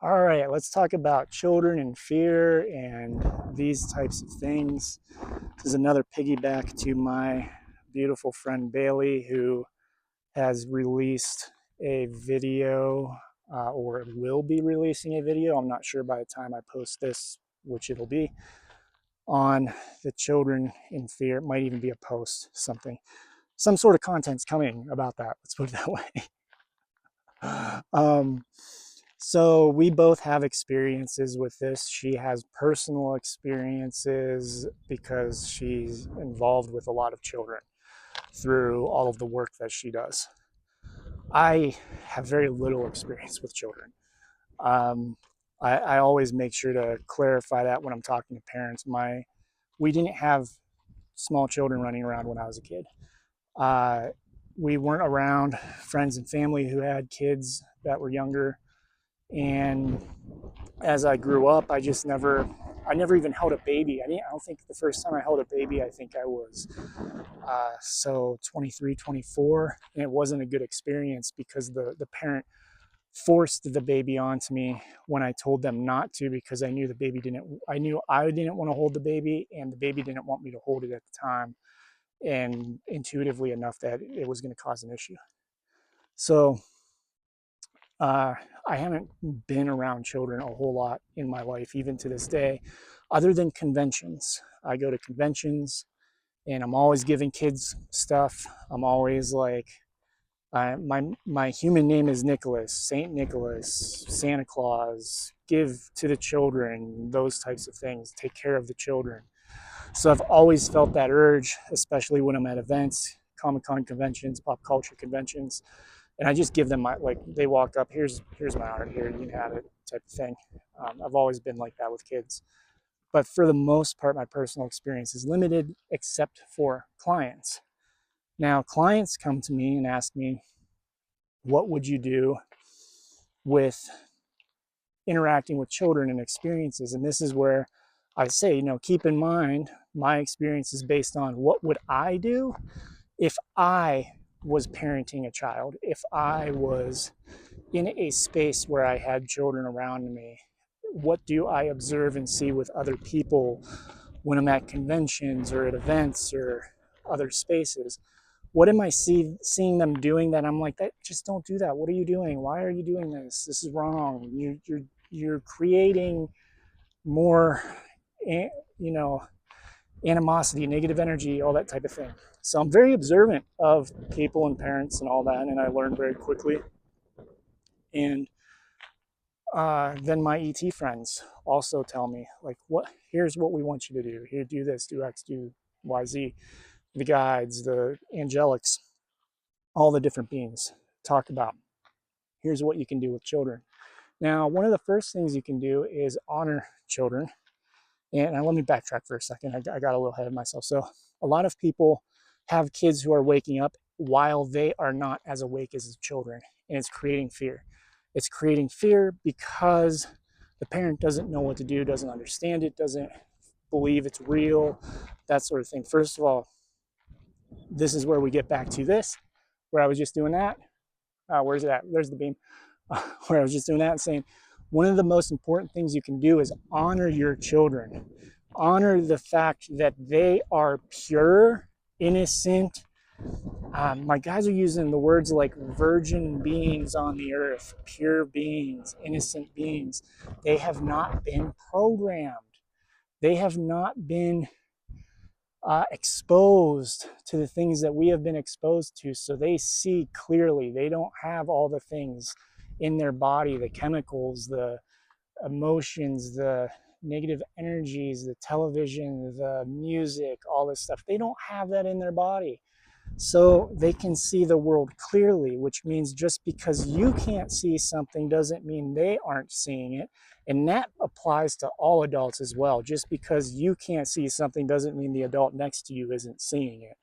All right, let's talk about children and fear and these types of things. This is another piggyback to my beautiful friend Bailey, who has released a video or will be releasing a video. I'm not sure by the time I post this, which it'll be, on the children in fear. It might even be a post, something. Some sort of content's coming about that. Let's put it that way. um, So we both have experiences with this. She has personal experiences because she's involved with a lot of children through all of the work that she does. I have very little experience with children. Um, I always make sure to clarify that when I'm talking to parents. We didn't have small children running around when I was a kid. Uh, we weren't around friends and family who had kids that were younger, and as I grew up, I never even held a baby. I don't think the first time I held a baby, I think I was 23, 24, and it wasn't a good experience because the parent forced the baby onto me when I told them not to, because I knew I didn't want to hold the baby, and the baby didn't want me to hold it at the time, and intuitively enough that it was going to cause an issue. So Uh, I haven't been around children a whole lot in my life, even to this day, other than conventions. I go to conventions and I'm always giving kids stuff. I'm always like, my human name is Nicholas, Saint Nicholas, Santa Claus, give to the children, those types of things, take care of the children. So I've always felt that urge, especially when I'm at events, Comic Con conventions, pop culture conventions, and I just give them they walk up, here's my art, here, you can have it, type of thing. I've always been like that with kids, but for the most part, my personal experience is limited, except for clients. Now, clients come to me and ask me, what would you do with interacting with children and experiences? And this is where I say, keep in mind, my experience is based on what would I do if I was parenting a child, if I was in a space where I had children around me. What do I observe and see with other people when I'm at conventions or at events or other spaces? What am I seeing them doing that I'm like, that just don't do that? What are you doing? Why are you doing this? This is wrong. You're creating more, you know, animosity, negative energy, all that type of thing. So I'm very observant of people and parents and all that, and I learn very quickly. And then my ET friends also tell me, like, here's what we want you to do. Here, do this, do X, do Y, Z. The guides, the angelics, all the different beings talk about. Here's what you can do with children. Now, one of the first things you can do is honor children. And let me backtrack for a second. I got a little ahead of myself. So, a lot of people have kids who are waking up while they are not as awake as the children, and it's creating fear. It's creating fear because the parent doesn't know what to do, doesn't understand it, doesn't believe it's real, that sort of thing. First of all, this is where we get back to this, where I was just doing that. Where's it at? There's the beam. Where I was just doing that and saying, one of the most important things you can do is honor your children. Honor the fact that they are pure, innocent. My guys are using the words like virgin beings on the earth, pure beings, innocent beings. They have not been programmed. They have not been exposed to the things that we have been exposed to. So they see clearly. They don't have all the things in their body, the chemicals, the emotions, the negative energies, the television, the music, all this stuff. They don't have that in their body. So they can see the world clearly, which means just because you can't see something doesn't mean they aren't seeing it. And that applies to all adults as well. Just because you can't see something doesn't mean the adult next to you isn't seeing it,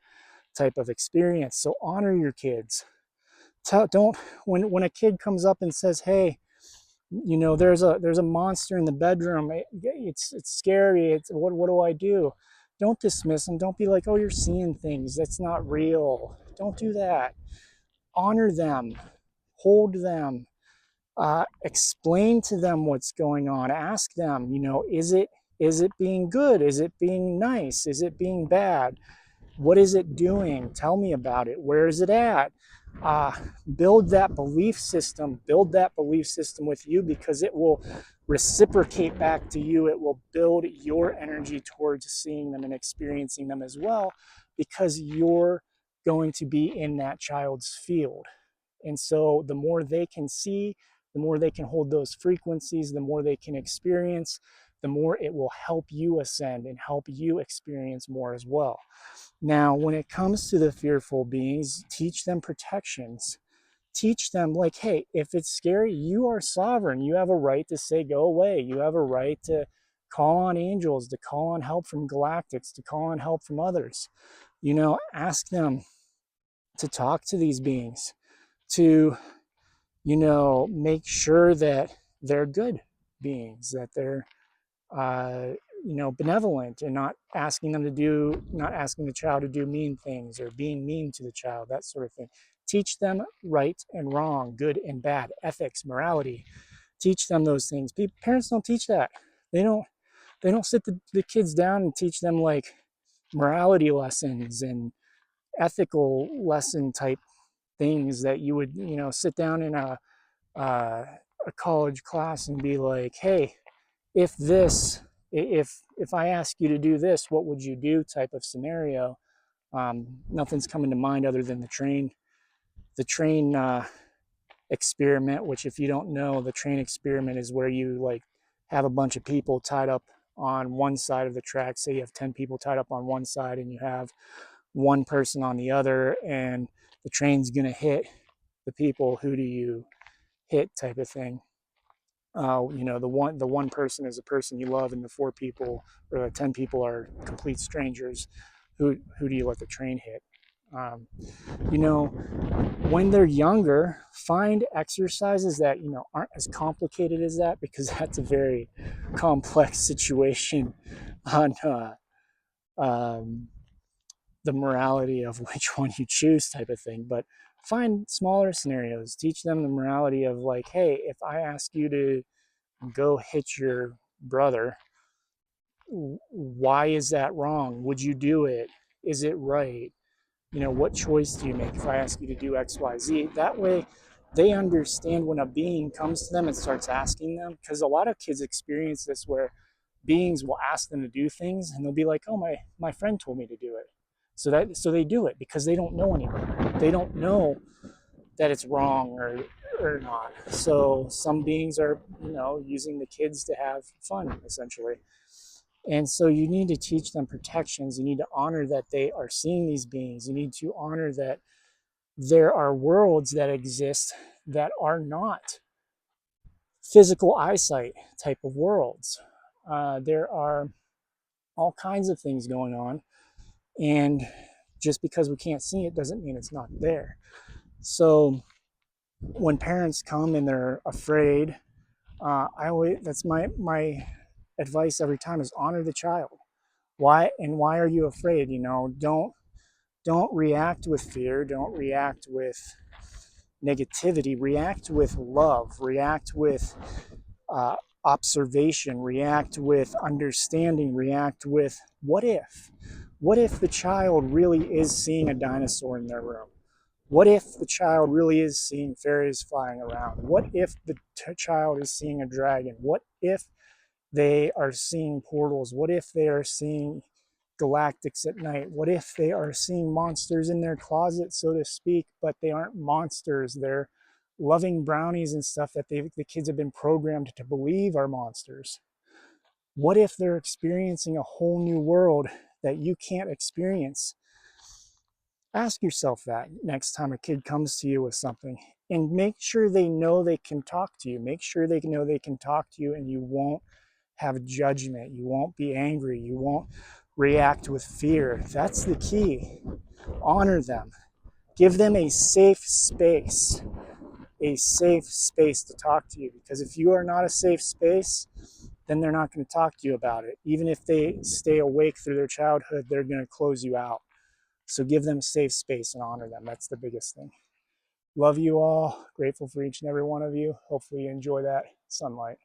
type of experience. So honor your kids. Don't when a kid comes up and says, "Hey, there's a monster in the bedroom. It's scary. What do I do?" Don't dismiss them. Don't be like, "Oh, you're seeing things. That's not real." Don't do that. Honor them. Hold them. Explain to them what's going on. Ask them, you know, is it being good? Is it being nice? Is it being bad? What is it doing? Tell me about it. Where is it at? Uh, Build that belief system. Build that belief system with you, because it will reciprocate back to you. It will build your energy towards seeing them and experiencing them as well, because you're going to be in that child's field. And so the more they can see, the more they can hold those frequencies, the more they can experience, the more it will help you ascend and help you experience more as well. Now, when it comes to the fearful beings, teach them protections. Teach them, like, hey, if it's scary, you are sovereign. You have a right to say, go away. You have a right to call on angels, to call on help from galactics, to call on help from others. You know, ask them to talk to these beings, to, you know, make sure that they're good beings, that they're, uh, you know, benevolent, and not asking the child to do mean things or being mean to the child, that sort of thing. Teach them right and wrong, good and bad, ethics, morality. Teach them those things. Parents don't teach that. They don't. They don't sit the kids down and teach them like morality lessons and ethical lesson type things that you would, you know, sit down in a college class and be like, hey, if this, if I ask you to do this, what would you do? Type of scenario. Nothing's coming to mind other than the train experiment. Which, if you don't know, the train experiment is where you like have a bunch of people tied up on one side of the track. Say you have 10 people tied up on one side and you have one person on the other, and the train's gonna hit the people. Who do you hit? Type of thing. You know, the one person is a person you love, and the 4 people or the 10 people are complete strangers. Who do you let the train hit? Um, you know, when they're younger, find exercises that, you know, aren't as complicated as that, because that's a very complex situation on um, the morality of which one you choose, type of thing. But find smaller scenarios. Teach them the morality of, like, hey, if I ask you to go hit your brother, why is that wrong? Would you do it? Is it right? You know, what choice do you make if I ask you to do XYZ? That way they understand when a being comes to them and starts asking them, because a lot of kids experience this where beings will ask them to do things and they'll be like, oh, my friend told me to do it. So they do it because they don't know any better. They don't know that it's wrong or not. So some beings are, you know, using the kids to have fun, essentially. And so you need to teach them protections. You need to honor that they are seeing these beings. You need to honor that there are worlds that exist that are not physical eyesight type of worlds. There are all kinds of things going on. And just because we can't see it doesn't mean it's not there. So when parents come and they're afraid, that's my advice every time is honor the child. Why are you afraid? You know, don't react with fear. Don't react with negativity. React with love. React with uh, observation. React with understanding. React with what if? What if the child really is seeing a dinosaur in their room? What if the child really is seeing fairies flying around? What if the child is seeing a dragon? What if they are seeing portals? What if they are seeing galactics at night? What if they are seeing monsters in their closet, so to speak, but they aren't monsters? They're loving brownies and stuff that the kids have been programmed to believe are monsters. What if they're experiencing a whole new world that you can't experience? Ask yourself that next time a kid comes to you with something, and make sure they know they can talk to you. Make sure they know they can talk to you, and you won't have judgment. You won't be angry. You won't react with fear. That's the key. Honor them. Give them a safe space to talk to you. Because if you are not a safe space, then they're not going to talk to you about it. Even if they stay awake through their childhood, they're going to close you out. So give them a safe space and honor them. That's the biggest thing. Love you all. Grateful for each and every one of you. Hopefully you enjoy that sunlight.